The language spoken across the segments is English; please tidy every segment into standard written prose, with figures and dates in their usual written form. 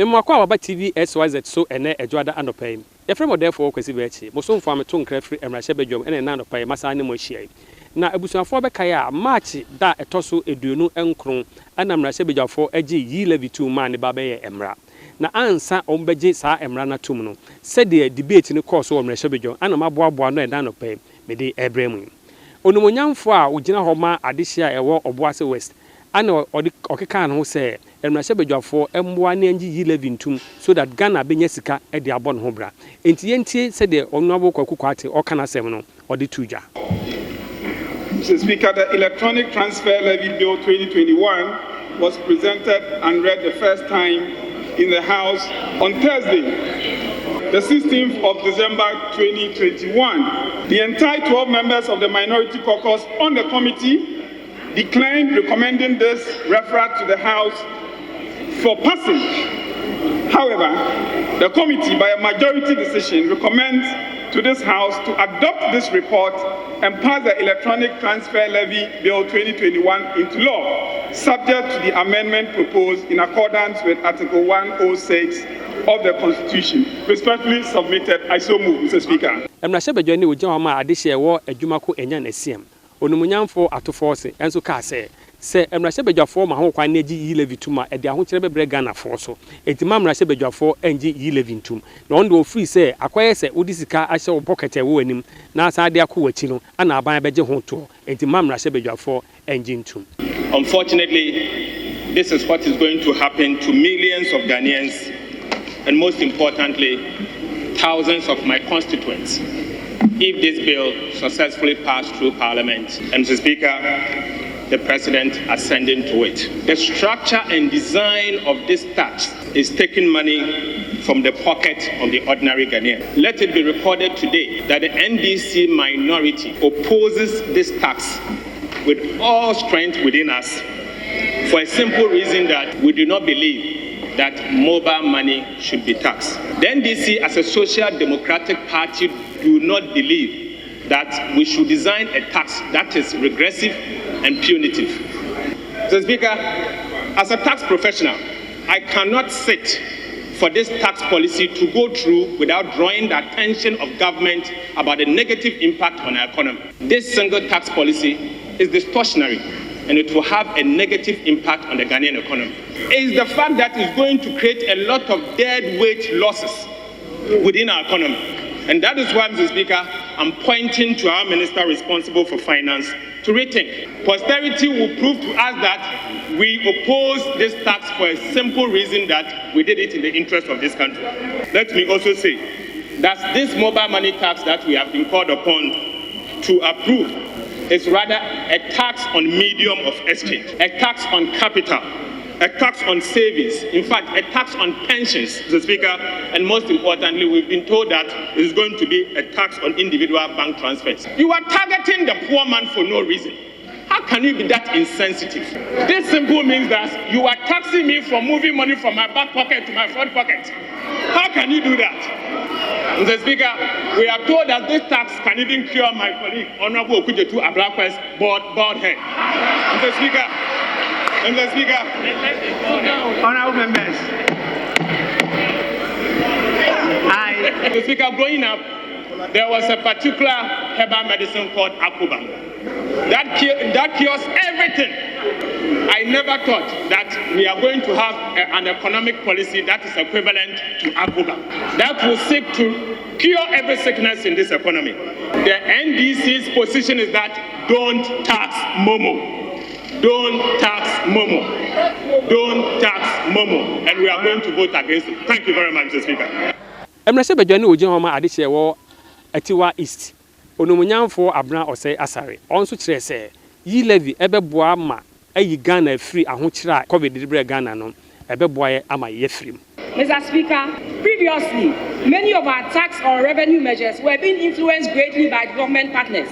Memwakwa waba TV SYZ so ene edwada anopai. Yefre mo therefore kwesi bechi. Mo so mfa me to nkra firi emrahye bedwom ene na anopai masa ne mo hia. Na abusuafo be kaya a March da etoso eduonu enkron ana emrahye bedwafo agi E-Levy 2 ma ne ba be ye emra. Na ansa ombeje saa emra na tum no. Sede debate ne course wo emrahye bedwom ana maboaboa no eda anopai me de ebremu. Onumonyamfo a ogina ho ma adehia ewo Obuase West ana okeka no se emrahye bedwafo emboa ne angi E-Levy ntum so that Ghana benya sika e de abon ho bra enti yentie se de onwabo kwakukwate okana sem no ode tuja. Mr. Speaker, the Electronic Transfer Levy Bill 2021 was presented and read the first time in the House on Thursday, the 16th of December 2021. The entire 12 members of the Minority Caucus on the committee declined recommending this referral to the House for passage. However, the committee, by a majority decision, recommends to this House to adopt this report and pass the Electronic Transfer Levy Bill 2021 into law, subject to the amendment proposed in accordance with Article 106 of the Constitution. Respectfully submitted, I so move, Mr. Speaker. Emrahye bedwani ojama adehia wo adwumako enya na siem. Onumunyamfo atoforce enso ka se emrahye bedwafo ma ho kwan na agi E-Levy tuma e de ahokyere bebre Ghana fo so etima emrahye bedwafo engi E-Levy ntum na on do free se akoye se odi sika ahye wo pocket e wo anim na asa de akowachi no ana aban beje ho to etima emrahye bedwafo engi ntum. Unfortunately, this is what is going to happen to millions of Ghanaians and most importantly thousands of my constituents if this bill successfully passed through Parliament. And Mr. Speaker, the President ascending to it. The structure and design of this tax is taking money from the pocket of the ordinary Ghanaian. Let it be recorded today that the NDC minority opposes this tax with all strength within us for a simple reason that we do not believe that mobile money should be taxed. The NDC, as a social democratic party, do not believe that we should design a tax that is regressive and punitive. Mr. Speaker, as a tax professional, I cannot sit for this tax policy to go through without drawing the attention of government about the negative impact on our economy. This single tax policy is distortionary and it will have a negative impact on the Ghanaian economy. It is the fact that it's going to create a lot of dead weight losses within our economy. And that is why, Mr. Speaker, I'm pointing to our minister responsible for finance to rethink. Posterity will prove to us that we oppose this tax for a simple reason that we did it in the interest of this country. Let me also say that this mobile money tax that we have been called upon to approve is rather a tax on medium of exchange, a tax on capital, a tax on savings, in fact, a tax on pensions, Mr. Speaker, and most importantly, we've been told that it is going to be a tax on individual bank transfers. You are targeting the poor man for no reason. How can you be that insensitive? This simply means that you are taxing me for moving money from my back pocket to my front pocket. How can you do that? Mr. Speaker, we are told that this tax can even cure my colleague, Honorable Okujetu Ablakwe's bald head. Mr. Speaker, Honorable members, Mr. Speaker, growing up, there was a particular herbal medicine called Akuba. That cures everything. I never thought that we are going to have an economic policy that is equivalent to Akuba, that will seek to cure every sickness in this economy. The NDC's position is that don't tax Momo. Don't tax Momo. Don't tax Momo. And we are going to vote against it. Thank you very much, Mr. Speaker. Emrahye bedwani ojama adehia wo Atiwa East. Onumunyamfo abna osei asare. Onso kire se E-Levy ebeboa ma ayi Ghana free ahokyere COVID dibre Ghana no ebeboa ye ama ye free. Mr. Speaker, previously, many of our tax or revenue measures were being influenced greatly by government partners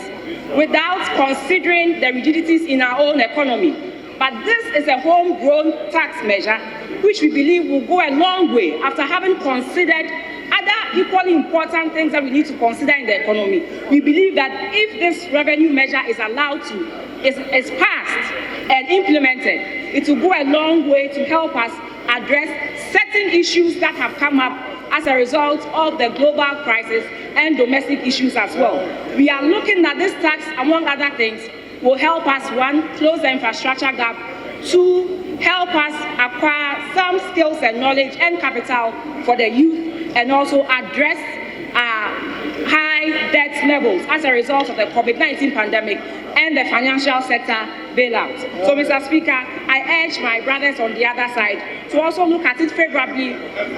without considering the rigidities in our own economy. But this is a homegrown tax measure which we believe will go a long way after having considered other equally important things that we need to consider in the economy. We believe that if this revenue measure is allowed to, is passed and implemented, it will go a long way to help us address certain issues that have come up as a result of the global crisis and domestic issues as well. We are looking at this tax, among other things, will help us, one, close the infrastructure gap, two, help us acquire some skills and knowledge and capital for the youth, and also address high debt levels as a result of the COVID-19 pandemic and the financial sector bailout. So, Mr. Speaker, I urge my brothers on the other side to also look at it favorably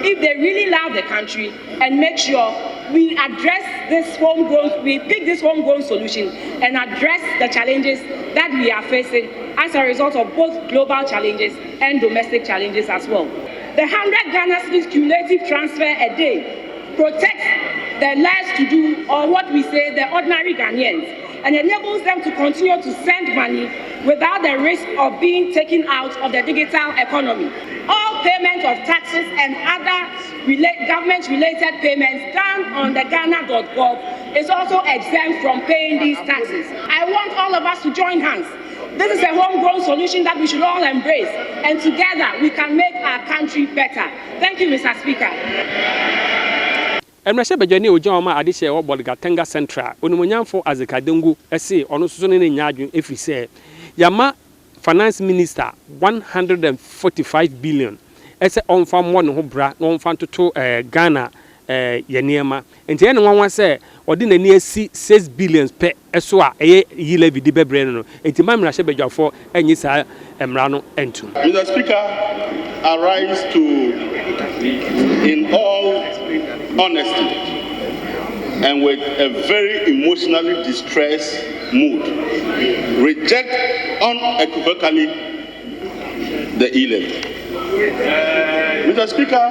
if they really love the country, and make sure we address this homegrown, we pick this homegrown solution and address the challenges that we are facing as a result of both global challenges and domestic challenges as well. The 100 Ghana cedis cumulative transfer a day protects the less to do, or what we say, the ordinary Ghanaians, and enables them to continue to send money without the risk of being taken out of the digital economy. All payment of taxes and other government-related payments done on the Ghana.gov is also exempt from paying these taxes. I want all of us to join hands. This is a homegrown solution that we should all embrace, and together we can make our country better. Thank you, Mr. Speaker. Emrashe bejani ojama adishe wo Bolgatenga Central onumonyamfo Azekadengu ese ono soso ne nyaadwen efise yama finance minister 145 billion ese onfa mo ne ho bra no onfa toto Ghana yeniema enti ene nwanwa se odi nani asi 6 billion per eso a eye E-Levy di bebre no enti ma Emrashe bejafo enyi sa emra no entu. Mr. Speaker, I rise to, in all honesty and with a very emotionally distressed mood, reject unequivocally the E-Levy. Mr. Speaker,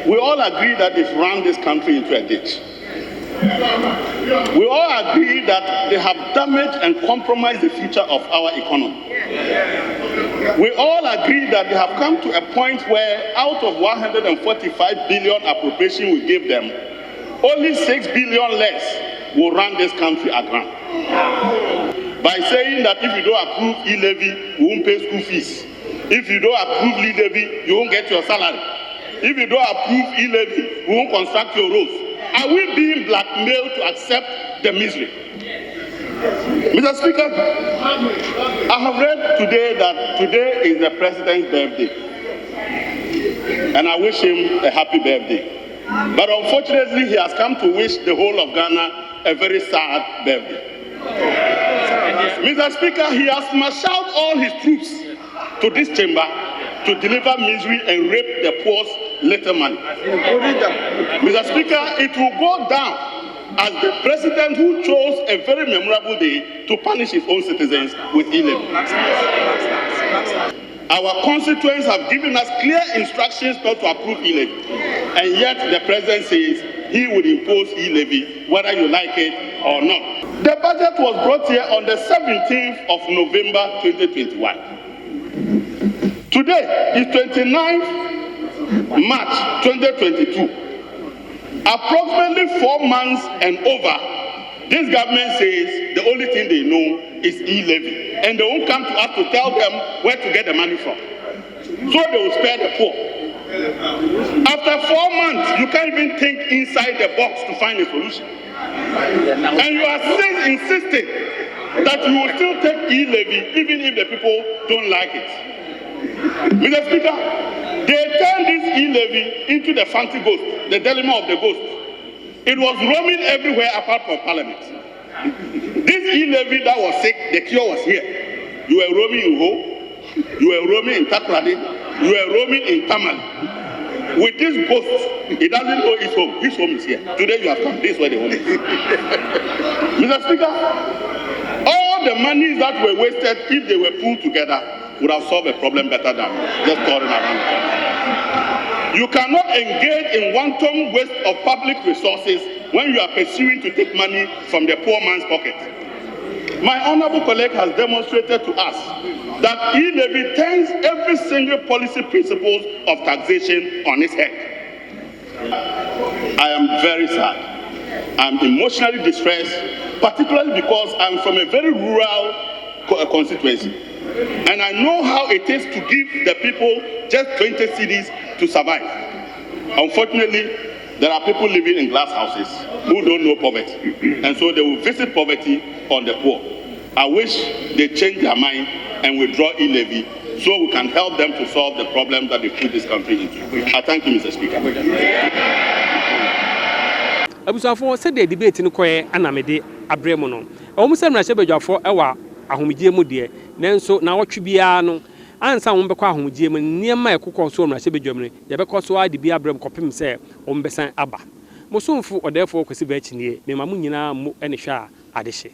we all agree that they've run this country into a ditch. We all agree that they have damaged and compromised the future of our economy. We all agree that they have come to a point where out of 145 billion appropriation we gave them, only 6 billion less will run this country aground. By saying that if you don't approve E-Levy, you won't pay school fees. If you don't approve E-Levy, you won't get your salary. If you don't approve E-Levy, you won't construct your roads. Are we being blackmailed to accept the misery? Mr. Speaker, I have read today that today is the president's birthday, and I wish him a happy birthday. But unfortunately, he has come to wish the whole of Ghana a very sad birthday. Mr. Speaker, he has marshaled all his troops to this chamber to deliver misery and rape the poor's little money. Mr. Speaker, it will go down as the president who chose a very memorable day to punish his own citizens with E-Levy. Our constituents have given us clear instructions not to approve E-Levy, and yet the president says he would impose E-Levy whether you like it or not. The budget was brought here on the 17th of November 2021. Today is 29th March 2022. Approximately 4 months and over, this government says the only thing they know is E-Levy, and they won't come to us to tell them where to get the money from. So they will spare the poor. After 4 months, you can't even think inside the box to find a solution. And you are still insisting that you will still take E-Levy even if the people don't like it. Mr. Speaker, they turned this E-Levy into the fancy ghost, the dilemma of the ghost. It was roaming everywhere apart from Parliament. This E-Levy that was sick, the cure was here. You were roaming in Ho, you were roaming in Takrady, you were roaming in Tamale. With this ghost, he doesn't know his home. His home is here. Today you have come. This is where the home is. Mr. Speaker, all the monies that were wasted, if they were pulled together, would have solved a problem better than just touring around. You cannot engage in wanton waste of public resources when you are pursuing to take money from the poor man's pocket. My honorable colleague has demonstrated to us that E-Levy turns every single policy principles of taxation on its head. I am very sad. I am emotionally distressed, particularly because I am from a very rural constituency. And I know how it is to give the people just 20 cedis to survive. Unfortunately, there are people living in glass houses who don't know poverty. And so they will visit poverty on the poor. I wish they change their mind and withdraw E-Levy so we can help them to solve the problem that they put this country into. I thank you, Mr. Speaker. Abusafo said the debate in Koye Anamede Abremono. Almost a Rashabja for our Ahumijemudie, Nenso, now what should be no. And some Bequahum near my cook also Rashabe Germany, the because why the Biabrem copim say, Ombesan Abba. Mosum or therefore Cosibetini, Nemamunina, and Sha, Adeshe.